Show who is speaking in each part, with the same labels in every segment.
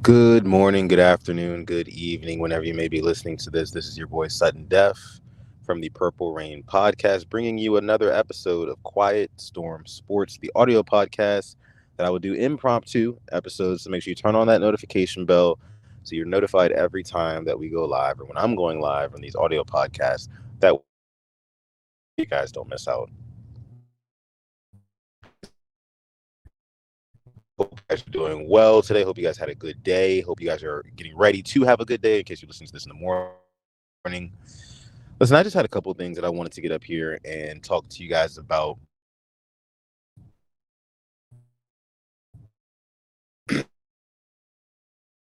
Speaker 1: Good morning, good afternoon, good evening, whenever you may be listening to this. This is your boy Sutton Def from the Purple Rain podcast, bringing you another episode of Quiet Storm Sports, the audio podcast that I will do impromptu episodes. So make sure you turn on that notification bell so you're notified every time that we go live or when I'm going live on these audio podcasts. That way you guys don't miss out. Hope you guys are doing well today. Hope you guys had a good day. Hope you guys are getting ready to have a good day in case you listen to this in the morning. Listen, I just had a couple of things that I wanted to get up here and talk to you guys about.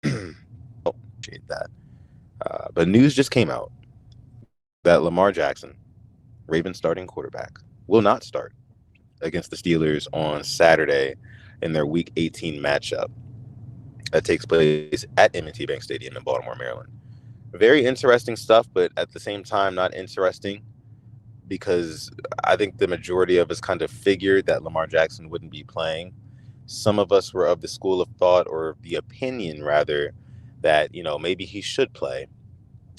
Speaker 1: Appreciate that. But news just came out that Lamar Jackson, Ravens starting quarterback, will not start against the Steelers on Saturday in their Week 18 matchup that takes place at M&T Bank Stadium in Baltimore, Maryland. Very interesting stuff, but at the same time, not interesting because I think the majority of us kind of figured that Lamar Jackson wouldn't be playing. Some of us were of the school of thought or the opinion, rather, that, maybe he should play.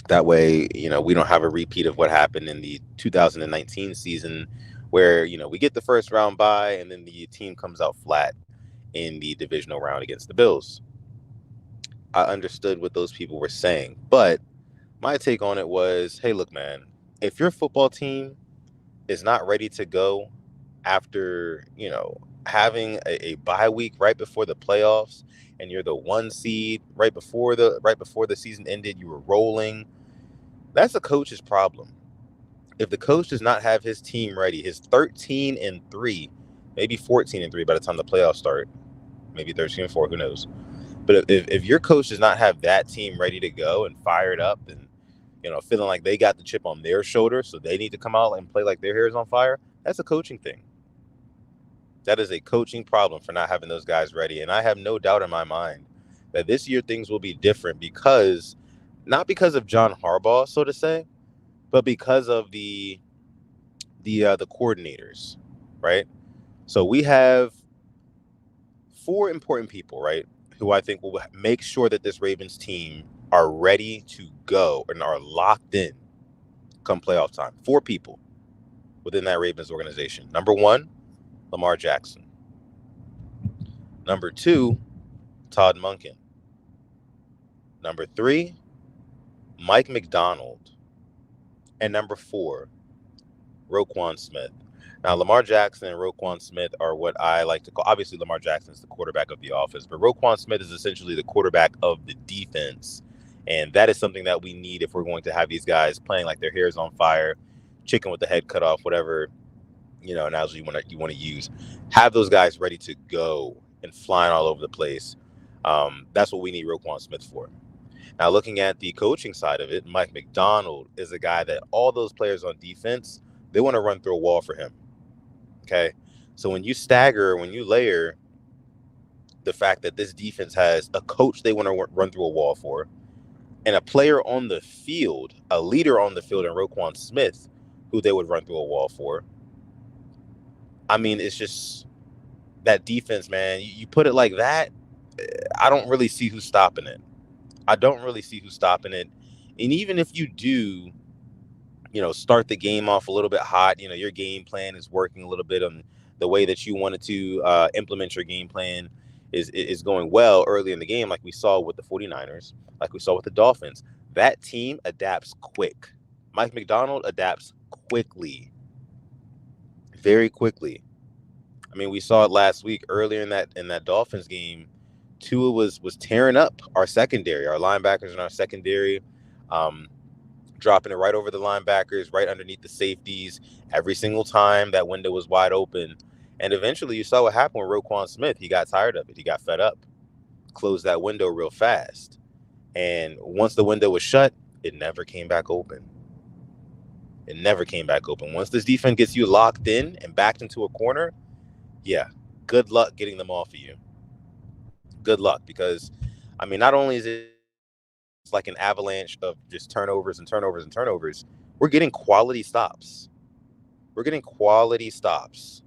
Speaker 1: That way, we don't have a repeat of what happened in the 2019 season where, we get the first round bye and then the team comes out flat in the divisional round against the Bills. I understood what those people were saying, but my take on it was, hey, look, man, if your football team is not ready to go after, having a bye week right before the playoffs and you're the one seed right before the season ended, you were rolling, that's a coach's problem. If the coach does not have his team ready, his 13-3, maybe 14-3 by the time the playoffs start, maybe 13-4, who knows? But if your coach does not have that team ready to go and fired up and feeling like they got the chip on their shoulder, so they need to come out and play like their hair is on fire, that's a coaching thing. That is a coaching problem for not having those guys ready. And I have no doubt in my mind that this year things will be different because, not because of John Harbaugh, so to say, but because of the coordinators, right? So we have four important people, right, who I think will make sure that this Ravens team are ready to go and are locked in come playoff time. Four people within that Ravens organization. Number one, Lamar Jackson. Number two, Todd Monken. Number three, Mike McDonald. And number four, Roquan Smith. Now, Lamar Jackson and Roquan Smith are what I like to call, obviously, Lamar Jackson is the quarterback of the offense, but Roquan Smith is essentially the quarterback of the defense. And that is something that we need if we're going to have these guys playing like their hair is on fire, chicken with the head cut off, whatever, analogy you want to use. Have those guys ready to go and flying all over the place. That's what we need Roquan Smith for. Now, looking at the coaching side of it, Mike McDonald is a guy that all those players on defense, they want to run through a wall for him. Okay. So when you stagger, when you layer the fact that this defense has a coach they want to run through a wall for, and a player on the field, a leader on the field in Roquan Smith, who they would run through a wall for. I mean, it's just that defense, man. You put it like that, I don't really see who's stopping it. I don't really see who's stopping it. And even if you do, start the game off a little bit hot, your game plan is working a little bit on the way that you wanted to implement your game plan is going well early in the game, like we saw with the 49ers, like we saw with the Dolphins. That team adapts quick. Mike McDonald adapts quickly, very quickly. I mean, we saw it last week earlier in that Dolphins game. Tua was tearing up our secondary, our linebackers in our secondary, um, dropping it right over the linebackers, right underneath the safeties every single time that window was wide open. And eventually you saw what happened with Roquan Smith. He got tired of it. He got fed up, closed that window real fast. And once the window was shut, it never came back open. It never came back open. Once this defense gets you locked in and backed into a corner, yeah, good luck getting them off of you. Good luck, because, I mean, not only is it like an avalanche of just turnovers and turnovers and turnovers, we're getting quality stops. We're getting quality stops,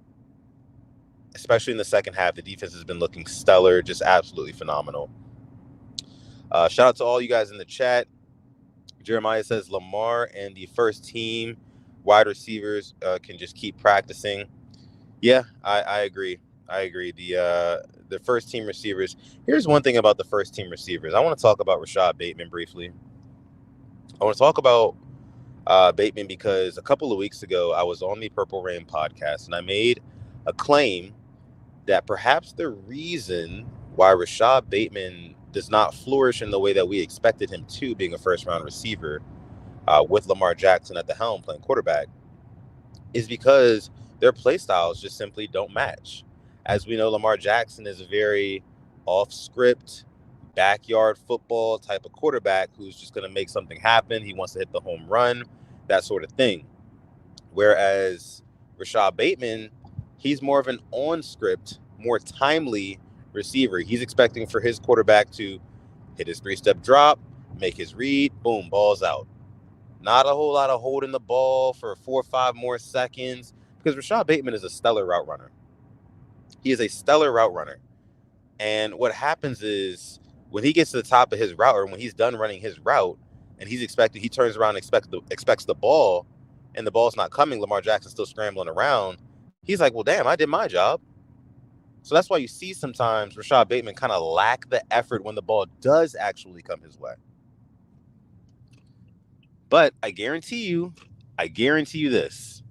Speaker 1: especially in the second half. The defense has been looking stellar, just absolutely phenomenal. Shout out to all you guys in the chat. Jeremiah says Lamar and the first team wide receivers can just keep practicing. Yeah, I agree. I agree. The first team receivers. Here's one thing about the first team receivers. I want to talk about Rashad Bateman briefly. I want to talk about Bateman because a couple of weeks ago I was on the Purple Rain podcast and I made a claim that perhaps the reason why Rashad Bateman does not flourish in the way that we expected him to, being a first round receiver with Lamar Jackson at the helm playing quarterback, is because their play styles just simply don't match. As we know, Lamar Jackson is a very off script, backyard football type of quarterback who's just going to make something happen. He wants to hit the home run, that sort of thing. Whereas Rashad Bateman, he's more of an on script, more timely receiver. He's expecting for his quarterback to hit his 3-step drop, make his read, boom, ball's out. Not a whole lot of holding the ball for 4 or 5 more seconds, because Rashad Bateman is a stellar route runner. He is a stellar route runner. And what happens is when he gets to the top of his route, or when he's done running his route and he turns around and expects the ball, and the ball's not coming, Lamar Jackson's still scrambling around. He's like, well, damn, I did my job. So that's why you see sometimes Rashad Bateman kind of lack the effort when the ball does actually come his way. But I guarantee you this,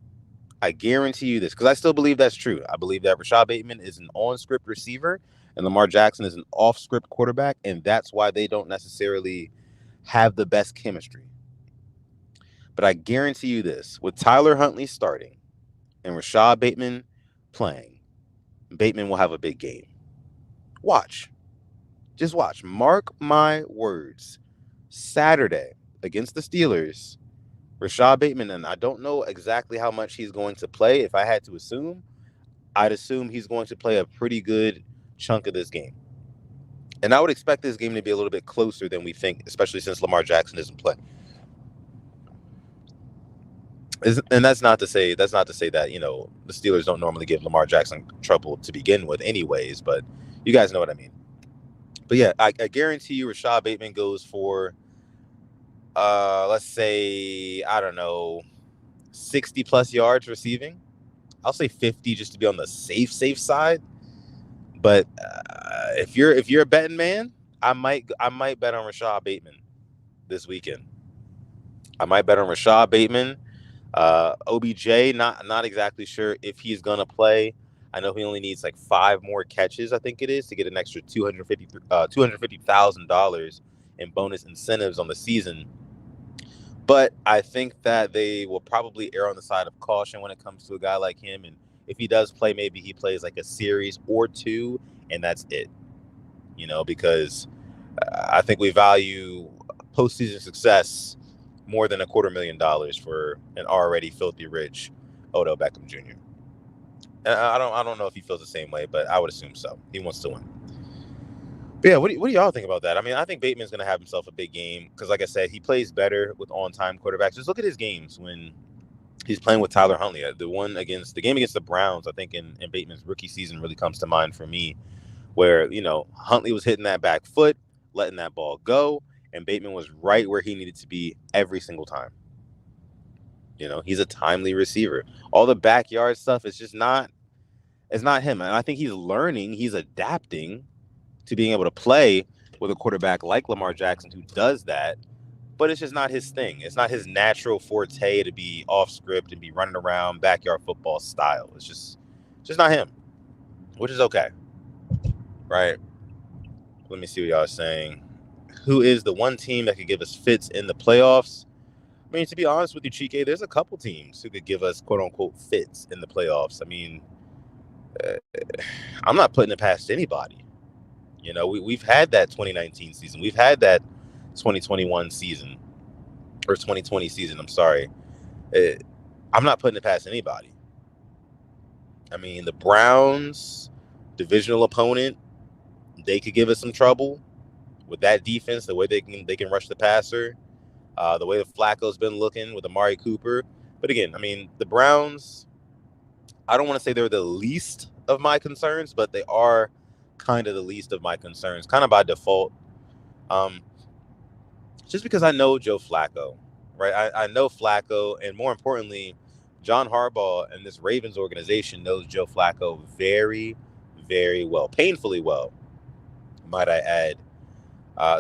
Speaker 1: because I still believe that's true. I believe that Rashad Bateman is an on-script receiver and Lamar Jackson is an off-script quarterback, and that's why they don't necessarily have the best chemistry. But I guarantee you this, with Tyler Huntley starting and Rashad Bateman playing, Bateman will have a big game. Watch. Just watch. Mark my words. Saturday against the Steelers, Rashad Bateman, and I don't know exactly how much he's going to play. If I had to assume, I'd assume he's going to play a pretty good chunk of this game. And I would expect this game to be a little bit closer than we think, especially since Lamar Jackson doesn't play. And that's not to say that, you know, the Steelers don't normally give Lamar Jackson trouble to begin with anyways, but you guys know what I mean. But yeah, I guarantee you Rashad Bateman goes for, let's say, I don't know, 60 plus yards receiving. I'll say 50 just to be on the safe side. But if you're a betting man, I might bet on Rashad Bateman this weekend. I might bet on Rashad Bateman. OBJ, not exactly sure if he's gonna play. I know he only needs like 5 more catches, I think it is, to get an extra $250,000 in bonus incentives on the season. But I think that they will probably err on the side of caution when it comes to a guy like him. And if he does play, maybe he plays like a series or 2, and that's it. You know, because I think we value postseason success more than $250,000 for an already filthy rich Odell Beckham Jr. And I don't know if he feels the same way, but I would assume so. He wants to win. But yeah, what do y'all think about that? I mean, I think Bateman's going to have himself a big game because, like I said, he plays better with on-time quarterbacks. Just look at his games when he's playing with Tyler Huntley. The game against the Browns, I think in Bateman's rookie season really comes to mind for me, where, you know, Huntley was hitting that back foot, letting that ball go, and Bateman was right where he needed to be every single time. You know, he's a timely receiver. All the backyard stuff is just not him. And I think he's learning, he's adapting to being able to play with a quarterback like Lamar Jackson who does that, but it's just not his thing. It's not his natural forte to be off script and be running around backyard football style. It's just not him, which is okay. Right? Let me see what y'all are saying. Who is the one team that could give us fits in the playoffs? I mean, to be honest with you, Chike, there's a couple teams who could give us quote-unquote fits in the playoffs. I mean, I'm not putting it past anybody. You know, we've had that 2019 season. We've had that 2021 season. Or 2020 season, I'm sorry. I'm not putting it past anybody. I mean, the Browns, divisional opponent, they could give us some trouble with that defense, the way they can rush the passer, the way the Flacco's been looking with Amari Cooper. But again, I mean, the Browns, I don't want to say they're the least of my concerns, but they are kind of the least of my concerns, kind of by default. Um, just because I know Joe Flacco, right? I know Flacco, and more importantly, John Harbaugh and this Ravens organization knows Joe Flacco very, very well, painfully well, might I add.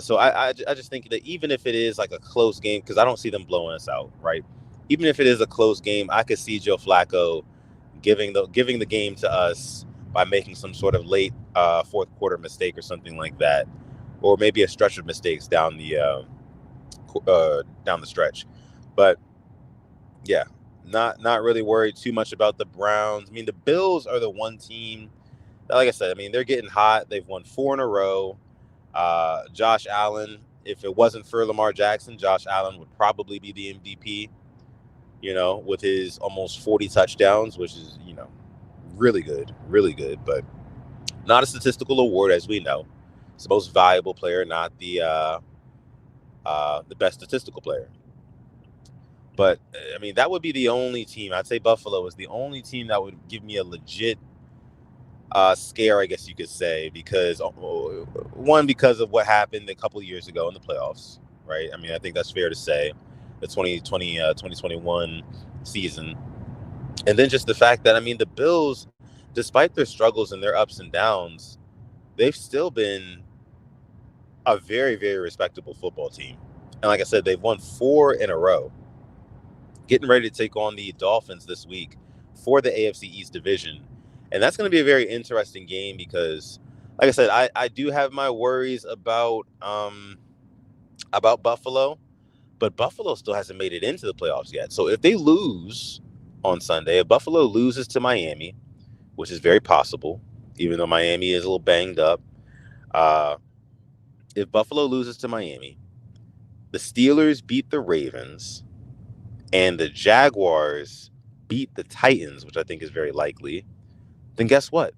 Speaker 1: So I just think that even if it is like a close game, because I don't see them blowing us out, right? Even if it is a close game, I could see Joe Flacco giving the game to us by making some sort of late fourth quarter mistake or something like that, or maybe a stretch of mistakes down the stretch. But yeah, not really worried too much about the Browns. I mean, the Bills are the one team that, like I said, I mean, they're getting hot. They've won 4 in a row. Josh Allen, if it wasn't for Lamar Jackson, Josh Allen would probably be the MVP, with his almost 40 touchdowns, which is, really good, really good, but not a statistical award, as we know. It's the most valuable player, not the best statistical player. But I mean, that would be the only team. I'd say Buffalo is the only team that would give me a legit scare, I guess you could say, because one, because of what happened a couple of years ago in the playoffs, right? I mean, I think that's fair to say, the 2021 season. And then just the fact that, I mean, the Bills, despite their struggles and their ups and downs, they've still been a very, very respectable football team. And like I said, they've won 4 in a row, getting ready to take on the Dolphins this week for the AFC East division. And that's going to be a very interesting game because, like I said, I do have my worries about Buffalo, but Buffalo still hasn't made it into the playoffs yet. So if they lose on Sunday, if Buffalo loses to Miami, which is very possible, even though Miami is a little banged up, uh, if Buffalo loses to Miami, the Steelers beat the Ravens, and the Jaguars beat the Titans, which I think is very likely, then guess what?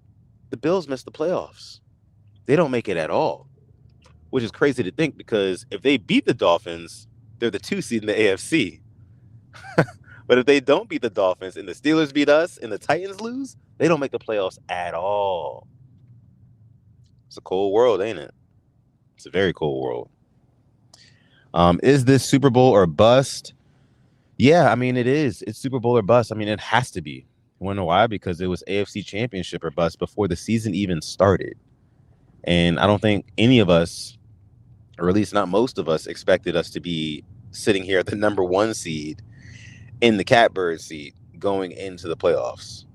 Speaker 1: The Bills miss the playoffs. They don't make it at all, which is crazy to think because if they beat the Dolphins, they're the 2 seed in the AFC. But if they don't beat the Dolphins and the Steelers beat us and the Titans lose, they don't make the playoffs at all. It's a cold world, ain't it? It's a very cold world. Is this Super Bowl or bust? Yeah, I mean, it is. It's Super Bowl or bust. I mean, it has to be. You want to know why? Because it was AFC Championship or bust before the season even started. And I don't think any of us, or at least not most of us, expected us to be sitting here at the number 1 seed in the catbird seat going into the playoffs.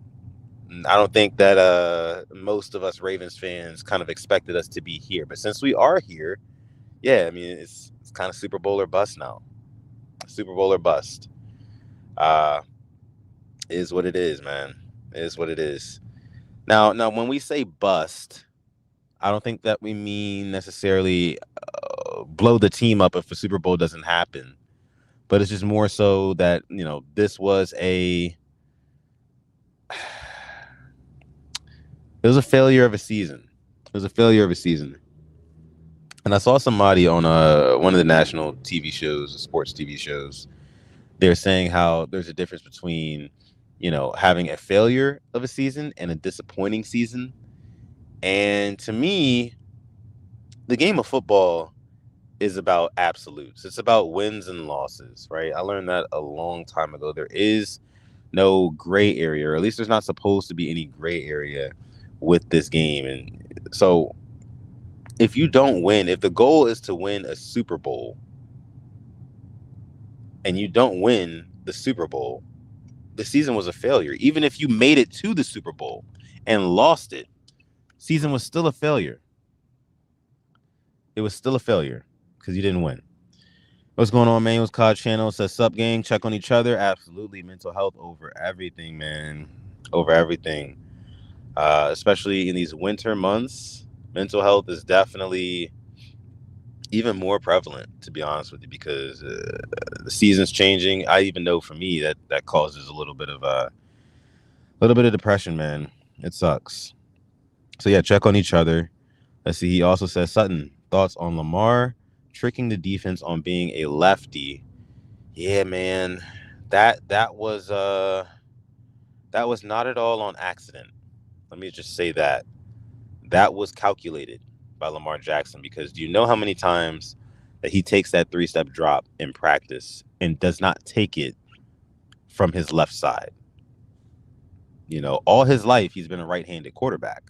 Speaker 1: I don't think that most of us Ravens fans kind of expected us to be here. But since we are here, yeah, I mean, it's kind of Super Bowl or bust now. Super Bowl or bust. Is what it is, man. Is what it is. Now, when we say bust, I don't think that we mean necessarily blow the team up if the Super Bowl doesn't happen. But it's just more so that, this was it was a failure of a season. It was a failure of a season. And I saw somebody on one of the national TV shows, sports TV shows. They're saying how there's a difference between, having a failure of a season and a disappointing season. And to me, the game of football is about absolutes. It's about wins and losses, right? I learned that a long time ago. There is no gray area, or at least there's not supposed to be any gray area with this game. And so if you don't win, if the goal is to win a Super Bowl and you don't win the Super Bowl, the season was a failure. Even if you made it to the Super Bowl and lost it, season was still a failure. It was still a failure because you didn't win. What's going on, man? What's COD channel? Says sup, gang. Check on each other. Absolutely. Mental health over everything, man. Over everything. Especially in these winter months, mental health is definitely even more prevalent, to be honest with you, because the season's changing. I even know for me that causes a little bit of depression, man. It sucks. So yeah, check on each other. Let's see. He also says, Sutton, thoughts on Lamar tricking the defense on being a lefty? Yeah, man, that was not at all on accident. Let me just say that was calculated by Lamar Jackson, because do you know how many times that he takes that 3-step drop in practice and does not take it from his left side? All his life he's been a right-handed quarterback.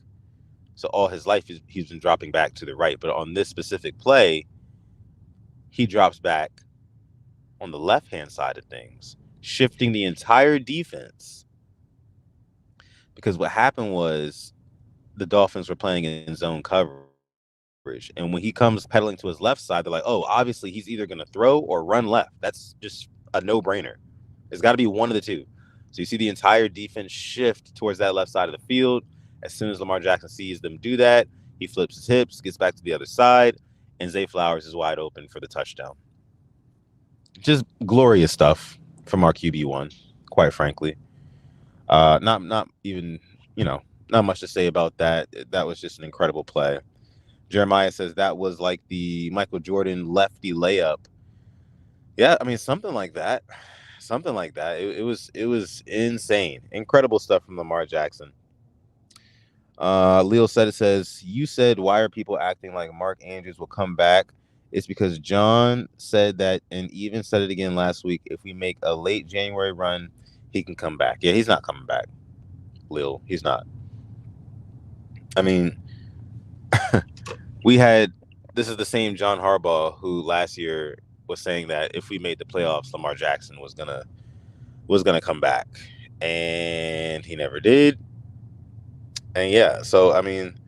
Speaker 1: So all his life he's been dropping back to the right. But on this specific play, he drops back on the left-hand side of things, shifting the entire defense. Because what happened was the Dolphins were playing in zone coverage. And when he comes pedaling to his left side, they're like, oh, obviously he's either going to throw or run left. That's just a no-brainer. It's got to be one of the two. So you see the entire defense shift towards that left side of the field. As soon as Lamar Jackson sees them do that, he flips his hips, gets back to the other side, and Zay Flowers is wide open for the touchdown. Just glorious stuff from our QB1, quite frankly. Not even, not much to say about that. That was just an incredible play. Jeremiah says that was like the Michael Jordan lefty layup. Yeah, I mean, something like that. Something like that. It was insane. Incredible stuff from Lamar Jackson. Leo said, it says, you said, why are people acting like Mark Andrews will come back? It's because John said that, and even said it again last week. If we make a late January run, he can come back. Yeah, he's not coming back, Lil. He's not. I mean, this is the same John Harbaugh who last year was saying that if we made the playoffs, Lamar Jackson was gonna come back, and he never did. And yeah, so I mean,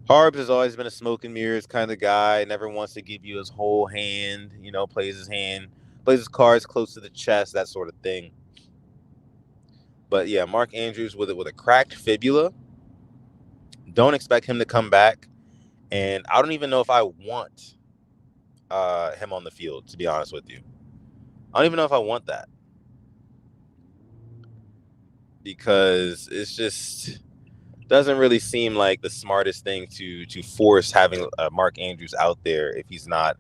Speaker 1: Harbs has always been a smoke and mirrors kind of guy. Never wants to give you his whole hand. Plays his cards close to the chest, that sort of thing. But yeah, Mark Andrews with a cracked fibula. Don't expect him to come back, and I don't even know if I want him on the field, to be honest with you. I don't even know if I want that, because it's just doesn't really seem like the smartest thing to force having Mark Andrews out there if he's not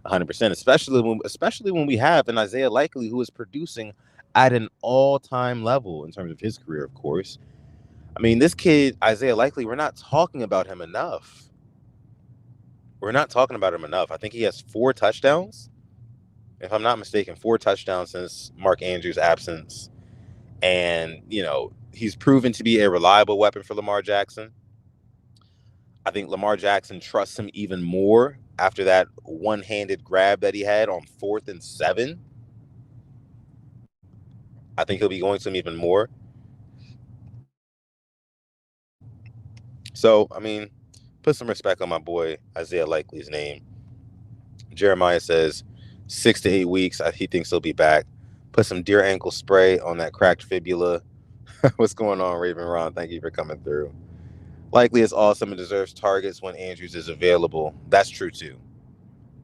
Speaker 1: 100%, especially when we have an Isaiah Likely who is producing at an all-time level in terms of his career, of course. I mean, this kid, Isaiah Likely, we're not talking about him enough. I think he has 4 touchdowns, if I'm not mistaken, 4 touchdowns since Mark Andrews' absence. And, he's proven to be a reliable weapon for Lamar Jackson. I think Lamar Jackson trusts him even more after that one-handed grab that he had on 4th and 7. I think he'll be going to him even more. So, I mean, put some respect on my boy Isaiah Likely's name. Jeremiah says 6 to 8 weeks. He thinks he'll be back. Put some deer ankle spray on that cracked fibula. What's going on, Raven Ron? Thank you for coming through. Likely is awesome and deserves targets when Andrews is available. That's true too.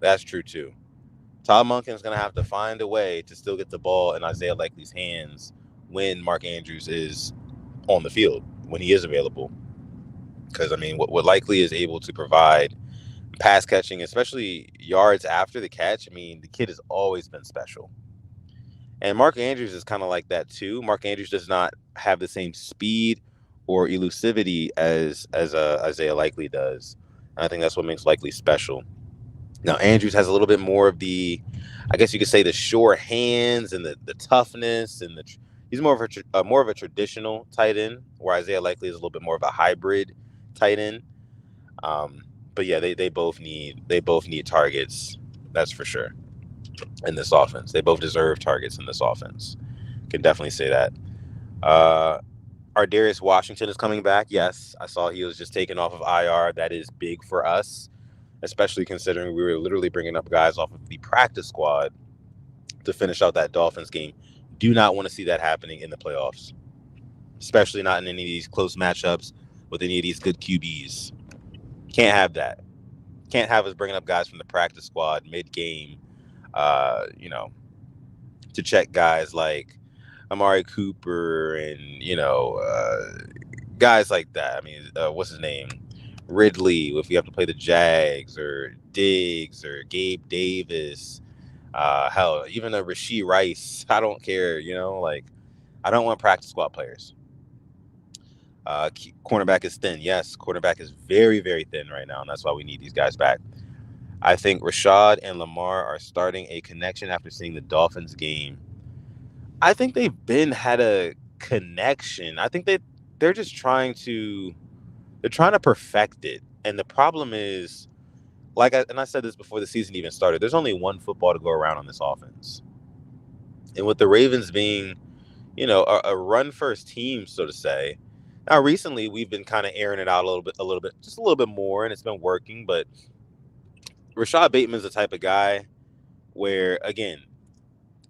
Speaker 1: Todd Monken's going to have to find a way to still get the ball in Isaiah Likely's hands when Mark Andrews is on the field, when he is available. Because, I mean, what Likely is able to provide, pass catching, especially yards after the catch, I mean, the kid has always been special. And Mark Andrews is kind of like that too. Mark Andrews does not have the same speed or elusivity as Isaiah Likely does. And I think that's what makes Likely special. Now, Andrews has a little bit more of the, I guess you could say, the sure hands and the toughness, and he's more of a traditional tight end, where Isaiah Likely is a little bit more of a hybrid tight end. But yeah, they both need targets. That's for sure. In this offense, they both deserve targets in this offense. Can definitely say that. Ardarius Washington is coming back. Yes, I saw he was just taken off of IR. That is big for us, especially considering we were literally bringing up guys off of the practice squad to finish out that Dolphins game. Do not want to see that happening in the playoffs, especially not in any of these close matchups with any of these good QBs. Can't have that. Can't have us bringing up guys from the practice squad mid-game, to check guys like Amari Cooper and, guys like that. I mean, what's his name? Ridley, if we have to play the Jags, or Diggs, or Gabe Davis. Hell, even a Rashee Rice. I don't care, I don't want practice squad players. Cornerback is thin. Yes, cornerback is very, very thin right now, and that's why we need these guys back. I think Rashad and Lamar are starting a connection after seeing the Dolphins game. I think they've had a connection. I think they're just trying to perfect it. And the problem is, I said this before the season even started, there's only one football to go around on this offense. And with the Ravens being, a run first team, so to say. Now, recently we've been kind of airing it out a little bit, just a little bit more, and it's been working. But Rashad Bateman's the type of guy where, again,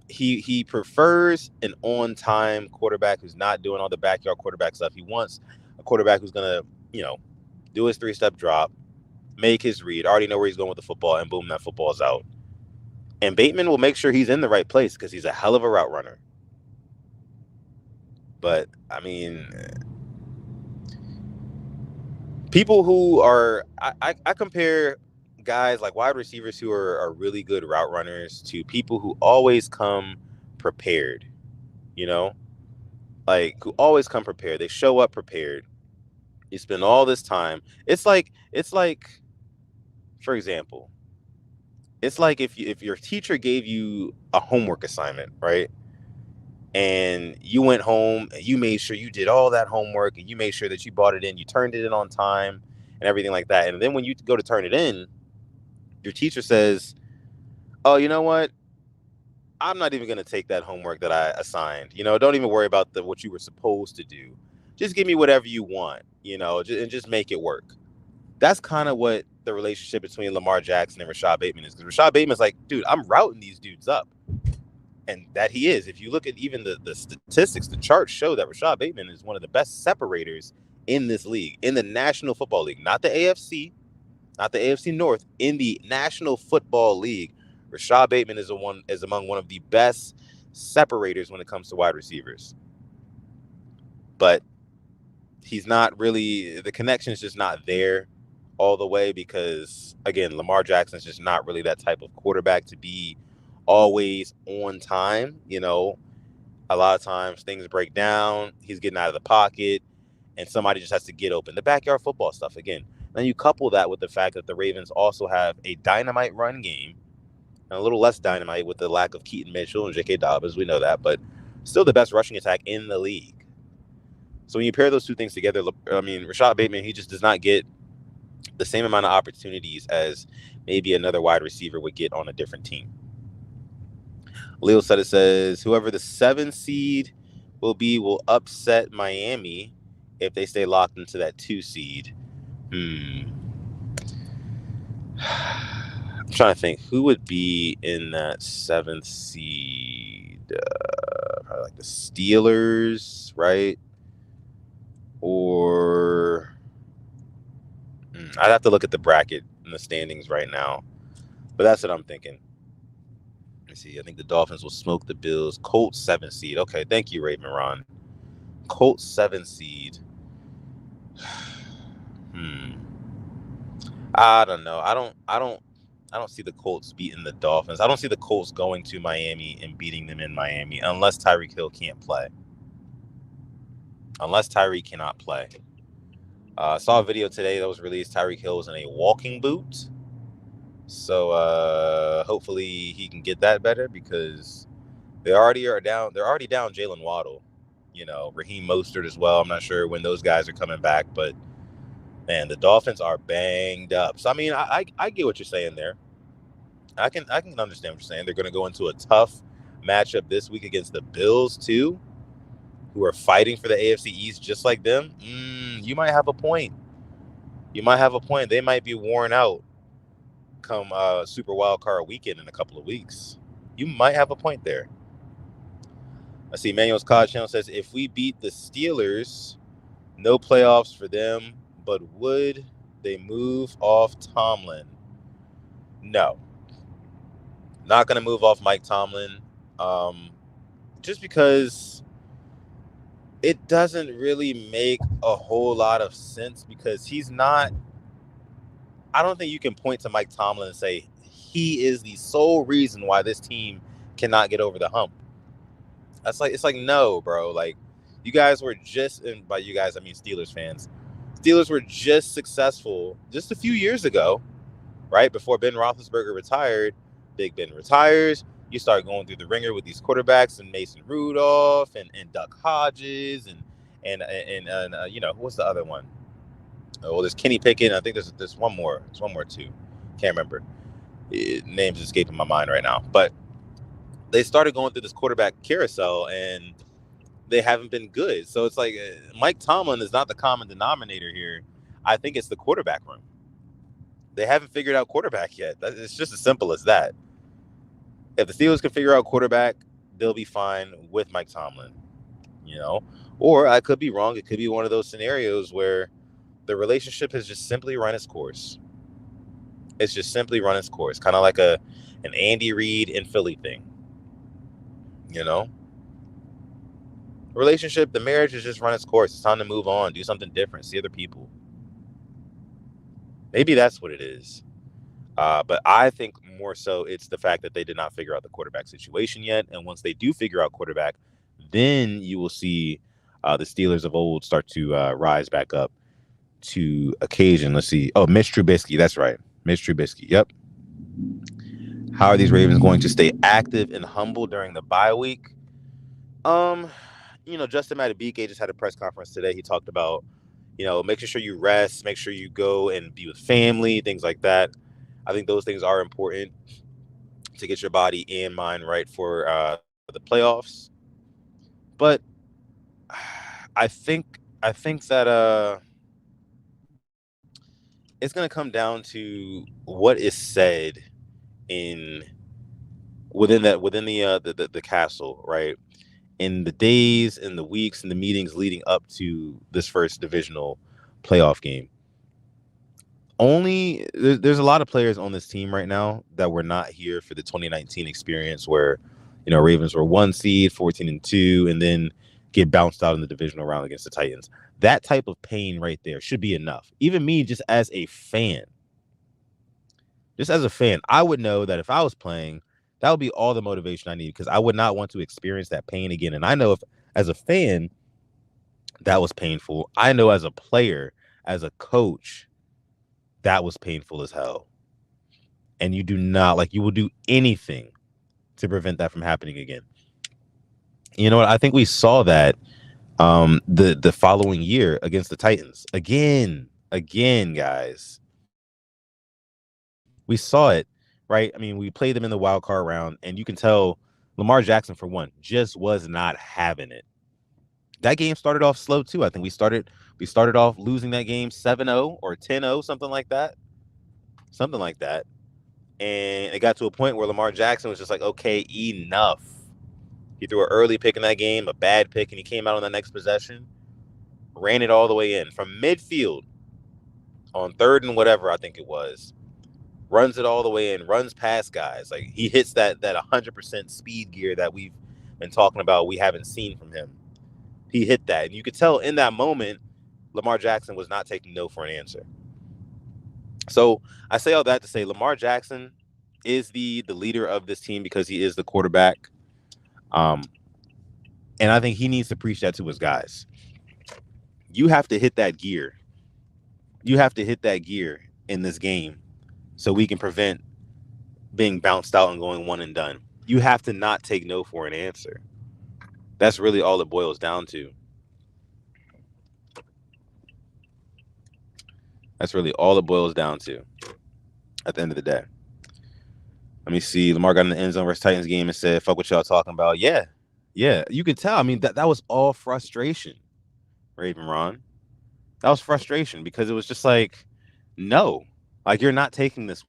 Speaker 1: he prefers an on-time quarterback who's not doing all the backyard quarterback stuff. He wants a quarterback who's gonna, do his 3-step drop, make his read, already know where he's going with the football, and boom, that football's out. And Bateman will make sure he's in the right place because he's a hell of a route runner. But I mean, people who are I compare guys like wide receivers who are really good route runners to people who always come prepared, like who always come prepared. They show up prepared. You spend all this time. It's like, for example, it's like if your teacher gave you a homework assignment, right? And you went home and you made sure you did all that homework and you made sure that you brought it in, you turned it in on time and everything like that. And then when you go to turn it in, your teacher says, "Oh, you know what? I'm not even going to take that homework that I assigned. Don't even worry about what you were supposed to do. Just give me whatever you want, and just make it work." That's kind of what the relationship between Lamar Jackson and Rashad Bateman is. Because Rashad Bateman's like, dude, I'm routing these dudes up. And that he is. If you look at even the statistics, the charts show that Rashad Bateman is one of the best separators in this league, in the National Football League, not the AFC, not the AFC North, in the National Football League. Rashad Bateman is among one of the best separators when it comes to wide receivers. But he's not really, the connection is just not there all the way because, again, Lamar Jackson is just not really that type of quarterback to be always on time. A lot of times things break down, he's getting out of the pocket, and somebody just has to get open. The backyard football stuff, again. Then you couple that with the fact that the Ravens also have a dynamite run game and a little less dynamite with the lack of Keaton Mitchell and J.K. Dobbins. We know that, but still the best rushing attack in the league. So when you pair those two things together, I mean, Rashad Bateman, he just does not get the same amount of opportunities as maybe another wide receiver would get on a different team. Leo said it says, whoever the 7 seed will upset Miami if they stay locked into that 2 seed. I'm trying to think who would be in that 7th seed. Probably like the Steelers, right? Or I'd have to look at the bracket and the standings right now, but that's what I'm thinking. Let's see. I think the Dolphins will smoke the Bills. Colts 7 seed. Okay, thank you, Raven Ron. Colts 7 seed. I don't know. I don't see the Colts beating the Dolphins. I don't see the Colts going to Miami and beating them in Miami unless Tyreek Hill can't play. Unless Tyreek cannot play. I saw a video today that was released. Tyreek Hill was in a walking boot. So hopefully he can get that better because they already are down. They're already down Jalen Waddle. Raheem Mostert as well. I'm not sure when those guys are coming back, but man, the Dolphins are banged up. So I mean, I get what you're saying there. I can understand what you're saying. They're going to go into a tough matchup this week against the Bills too, who are fighting for the AFC East just like them. You might have a point. They might be worn out come Super Wild Card weekend in a couple of weeks. You might have a point there. I see Manuel's College Channel says, if we beat the Steelers, no playoffs for them, but would they move off Tomlin? No. Not going to move off Mike Tomlin. Just because it doesn't really make a whole lot of sense because he's not. I don't think you can point to Mike Tomlin and say he is the sole reason why this team cannot get over the hump. It's like, no, bro. Like, You guys were just, and by you guys I mean Steelers fans. Steelers were just successful just a few years ago, right before Ben Roethlisberger retired. Big Ben retires. You start going through the ringer with these quarterbacks and Mason Rudolph and Duck Hodges and you know, what's the other one? Oh, well, there's Kenny Pickett. I think there's one more. There's one more too. Can't remember. Names escaping my mind right now. But they started going through this quarterback carousel and they haven't been good. So it's like Mike Tomlin is not the common denominator here. I think it's the quarterback room. They haven't figured out quarterback yet. It's just as simple as that. If the Steelers can figure out quarterback, they'll be fine with Mike Tomlin, you know? Or I could be wrong. It could be one of those scenarios where the relationship has just simply run its course. It's just simply run its course. Kind of like an Andy Reid and Philly thing, you know? Relationship, the marriage has just run its course. It's time to move on, do something different, see other people. Maybe that's what it is. But I think more so it's the fact that they did not figure out the quarterback situation yet. And once they do figure out quarterback, then you will see the Steelers of old start to rise back up to occasion. Let's see. Oh, Mitch Trubisky. That's right. Mitch Trubisky. Yep. How are these Ravens going to stay active and humble during the bye week? You know, Justin Madubuike just had a press conference today. He talked about, you know, making sure you rest, make sure you go and be with family, things like that. I think those things are important to get your body and mind right for the playoffs. But I think that it's going to come down to what is said within the castle, right? In the days and the weeks and the meetings leading up to this first divisional playoff game. There's a lot of players on this team right now that were not here for the 2019 experience where, you know, Ravens were 1 seed, 14-2, and then get bounced out in the divisional round against the Titans. That type of pain right there should be enough. Even me, just as a fan, I would know that if I was playing, that would be all the motivation I need because I would not want to experience that pain again. And I know if, as a fan, that was painful. I know as a player, as a coach, that was painful as hell. And you will do anything to prevent that from happening again. You know what? I think we saw that the following year against the Titans. Again, guys. We saw it, right? I mean, we played them in the wild card round, and you can tell Lamar Jackson, for one, just was not having it. That game started off slow too. I think we started off losing that game 7-0 or 10-0, something like that. And it got to a point where Lamar Jackson was just like, okay, enough. He threw an early pick in that game, a bad pick, and he came out on the next possession, ran it all the way in from midfield on 3rd and whatever I think it was. Runs it all the way in, runs past guys. Like, he hits that 100% speed gear that we've been talking about we haven't seen from him. He hit that. And you could tell in that moment, Lamar Jackson was not taking no for an answer. So I say all that to say Lamar Jackson is the leader of this team because he is the quarterback. And I think he needs to preach that to his guys. You have to hit that gear. You have to hit that gear in this game so we can prevent being bounced out and going one and done. You have to not take no for an answer. That's really all it boils down to. That's really all it boils down to at the end of the day. Let me see. Lamar got in the end zone versus Titans game and said, fuck what y'all talking about. Yeah. You could tell. I mean, that was all frustration, Raven Ron. That was frustration because it was just like, no. Like, you're not taking this.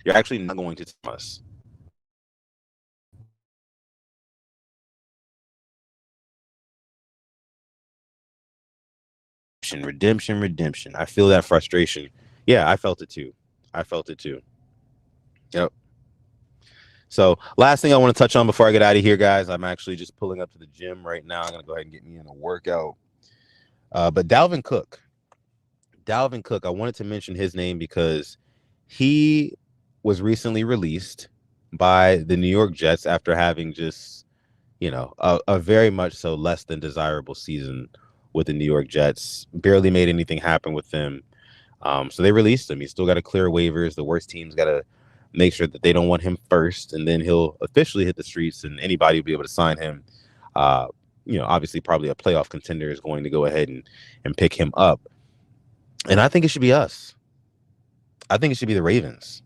Speaker 1: You're actually not going to tell us. Redemption. I feel that frustration. Yeah, I felt it too. Yep. So last thing I want to touch on before I get out of here, guys, I'm actually just pulling up to the gym right now. I'm going to go ahead and get me in a workout. But Dalvin Cook, I wanted to mention his name because He was recently released by the New York Jets after having just, a very much so less than desirable season with the New York Jets. Barely made anything happen with them. So they released him. He's still got to clear waivers. The worst team's got to make sure that they don't want him first, and then he'll officially hit the streets, and anybody will be able to sign him. Obviously, probably a playoff contender is going to go ahead and pick him up. And I think it should be us. I think it should be the Ravens,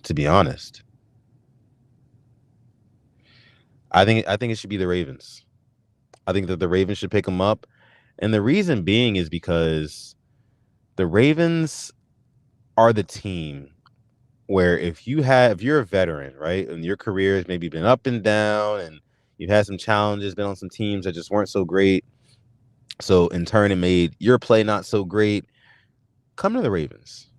Speaker 1: to be honest. I think it should be the Ravens. I think that the Ravens should pick him up. And the reason being is because the Ravens are the team where if you're a veteran, right, and your career has maybe been up and down and you've had some challenges, been on some teams that just weren't so great, so in turn it made your play not so great, come to the Ravens.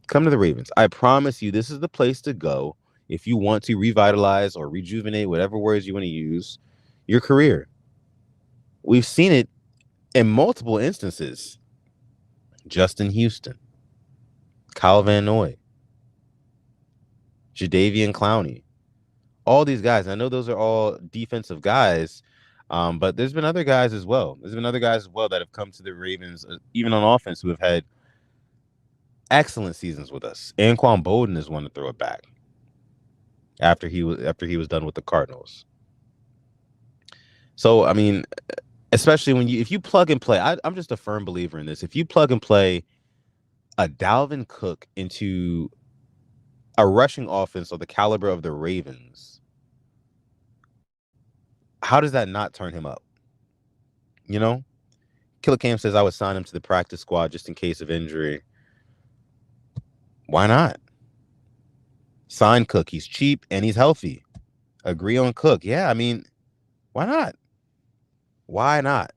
Speaker 1: Come to the Ravens. I promise you this is the place to go if you want to revitalize or rejuvenate, whatever words you want to use, your career. We've seen it in multiple instances. Justin Houston, Kyle Van Noy, Jadeveon Clowney, all these guys. I know those are all defensive guys, but there's been other guys as well. There's been other guys as well that have come to the Ravens, even on offense, who have had excellent seasons with us. Anquan Bolden is one to throw it back after he was done with the Cardinals. So I mean, especially if you plug and play, I'm just a firm believer in this. If you plug and play a Dalvin Cook into a rushing offense of the caliber of the Ravens, how does that not turn him up? Killer Cam says I would sign him to the practice squad just in case of injury. Why not? Sign Cook. He's cheap and he's healthy. Agree on Cook. Yeah, I mean, why not? Why not?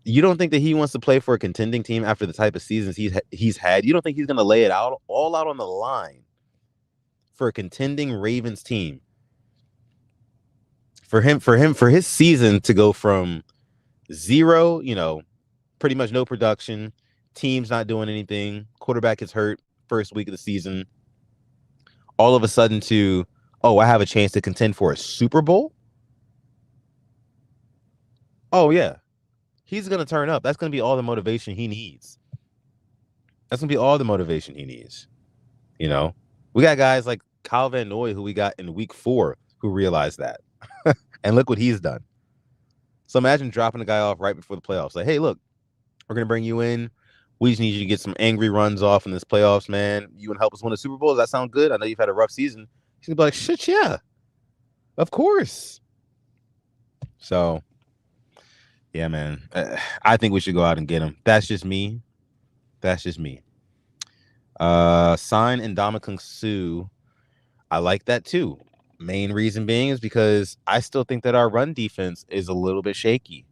Speaker 1: You don't think that he wants to play for a contending team after the type of seasons he's had? You don't think he's going to lay it all out on the line for a contending Ravens team? For his season to go from zero, pretty much no production, team's not doing anything, quarterback is hurt first week of the season, all of a sudden to, I have a chance to contend for a Super Bowl? Oh, yeah. He's going to turn up. That's going to be all the motivation he needs. We got guys like Kyle Van Noy, who we got in week 4, who realized that. And look what he's done. So imagine dropping a guy off right before the playoffs. Like, hey, look, we're going to bring you in. We just need you to get some angry runs off in this playoffs, man. You want to help us win the Super Bowl? Does that sound good? I know you've had a rough season. He's going to be like, shit, yeah. Of course. So, yeah, man. I think we should go out and get him. That's just me. Sign Ndamukong Suh. I like that too. Main reason being is because I still think that our run defense is a little bit shaky.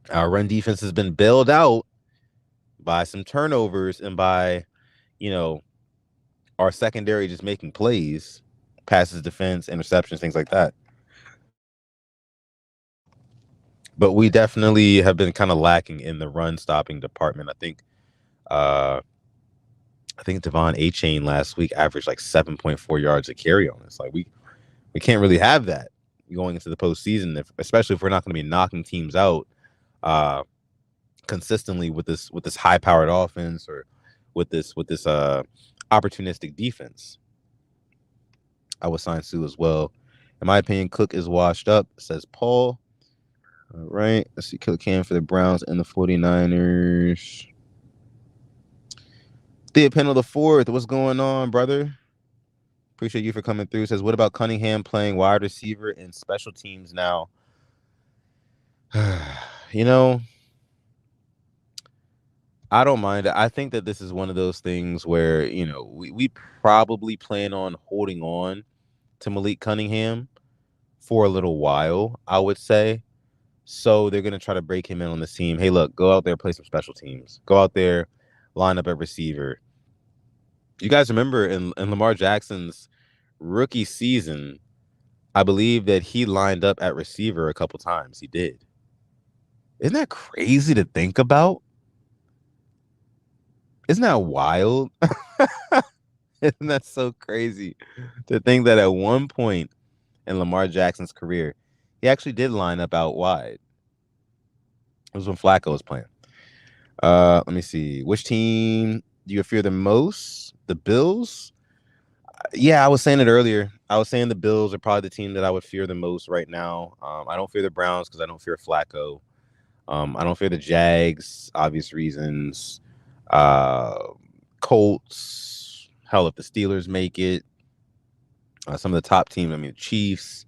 Speaker 1: Our run defense has been bailed out by some turnovers and by, our secondary just making plays, passes, defense, interceptions, things like that. But we definitely have been kind of lacking in the run stopping department. I think Devon Achane last week averaged like 7.4 yards a carry on us. Like we can't really have that going into the postseason, especially if we're not going to be knocking teams out consistently with this high-powered offense or with this opportunistic defense. I would sign Suh as well. In my opinion, Cook is washed up, says Paul. All right, let's see. Killer Cam for the Browns and the 49ers. Thea Pennell the fourth, what's going on, brother? Appreciate you for coming through. Says, what about Cunningham playing wide receiver and special teams now? I don't mind it. I think that this is one of those things where, we probably plan on holding on to Malik Cunningham for a little while, I would say. So they're going to try to break him in on the team. Hey, look, go out there, play some special teams. Go out there, line up at receiver. You guys remember in Lamar Jackson's rookie season, I believe that he lined up at receiver a couple times. He did. Isn't that crazy to think about? Isn't that wild? Isn't that so crazy to think that at one point in Lamar Jackson's career, he actually did line up out wide. It was when Flacco was playing. Let me see. Which team do you fear the most? The Bills? Yeah, I was saying it earlier. I was saying the Bills are probably the team that I would fear the most right now. I don't fear the Browns because I don't fear Flacco. I don't fear the Jags, obvious reasons. Uh, Colts. Hell, if the Steelers make it, some of the top teams. I mean, the Chiefs.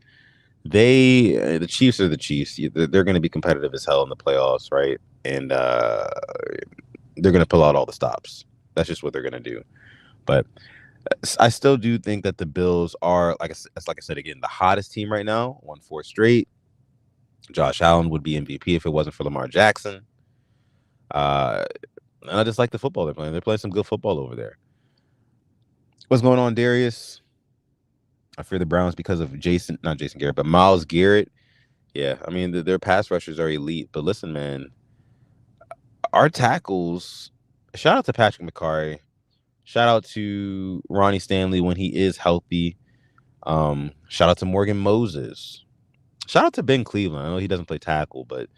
Speaker 1: The Chiefs are the Chiefs. They're going to be competitive as hell in the playoffs, right? And they're going to pull out all the stops. That's just what they're going to do. But I still do think that the Bills are, like I said again, the hottest team right now. Won 4 straight. Josh Allen would be MVP if it wasn't for Lamar Jackson. And I just like the football they're playing. They're playing some good football over there. What's going on, Darius? I fear the Browns because of not Jason Garrett, but Myles Garrett. Yeah, I mean, their pass rushers are elite. But listen, man, our tackles, shout out to Patrick McCarry. Shout out to Ronnie Stanley when he is healthy. Shout out to Morgan Moses. Shout out to Ben Cleveland. I know he doesn't play tackle, but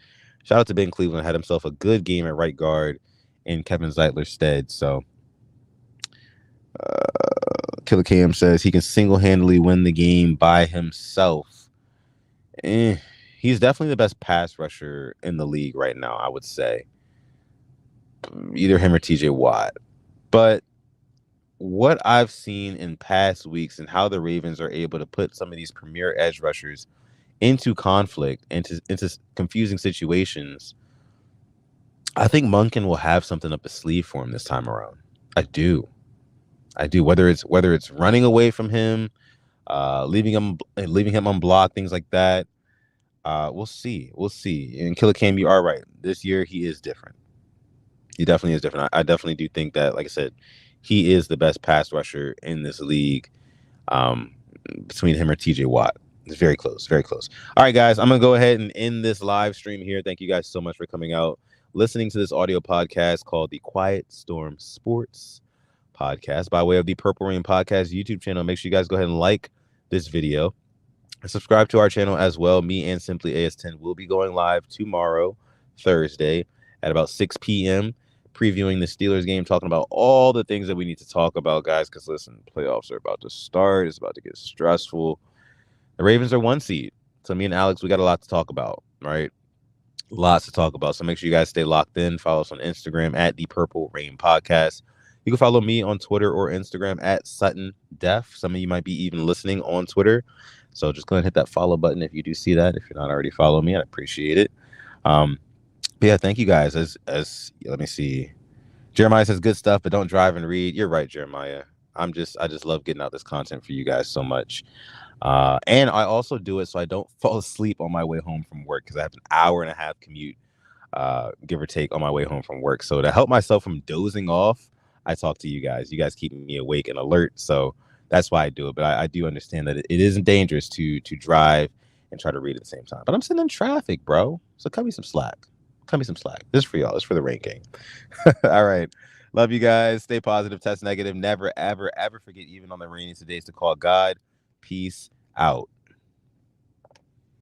Speaker 1: shout out to Ben Cleveland. Had himself a good game at right guard in Kevin Zeitler's stead. So, Killer Cam says he can single-handedly win the game by himself. He's definitely the best pass rusher in the league right now, I would say. Either him or TJ Watt. But what I've seen in past weeks and how the Ravens are able to put some of these premier edge rushers into conflict, into confusing situations, I think Monken will have something up his sleeve for him this time around. I do. Whether it's running away from him, leaving him unblocked, things like that. We'll see. And Killer Cam, you are right. This year he is different. He definitely is different. I definitely do think that, like I said, he is the best pass rusher in this league. Between him or TJ Watt. It's very close, very close. All right, guys, I'm going to go ahead and end this live stream here. Thank you guys so much for coming out, listening to this audio podcast called the Quiet Storm Sports Podcast by way of the Purple Rain Podcast YouTube channel. Make sure you guys go ahead and like this video and subscribe to our channel as well. Me and Simply AS10 will be going live tomorrow, Thursday, at about 6 p.m., previewing the Steelers game, talking about all the things that we need to talk about, guys, because, listen, playoffs are about to start. It's about to get stressful. The Ravens are 1 seed. So me and Alex, we got a lot to talk about, right? Lots to talk about. So make sure you guys stay locked in. Follow us on Instagram at the Purple Rain Podcast. You can follow me on Twitter or Instagram at Sutton Def. Some of you might be even listening on Twitter. So just go ahead and hit that follow button if you do see that. If you're not already following me, I appreciate it. But yeah, thank you guys. As let me see. Jeremiah says good stuff, but don't drive and read. You're right, Jeremiah. I just love getting out this content for you guys so much. And I also do it so I don't fall asleep on my way home from work, because I have an hour-and-a-half commute, give or take, on my way home from work. So to help myself from dozing off, I talk to you guys. You guys keep me awake and alert. So that's why I do it. But I do understand that it isn't dangerous to drive and try to read at the same time. But I'm sitting in traffic, bro. So cut me some slack. This is for y'all. This is for the Rain Gang. All right. Love you guys. Stay positive. Test negative. Never, ever, ever forget, even on the rainiest days, to call God. Peace out.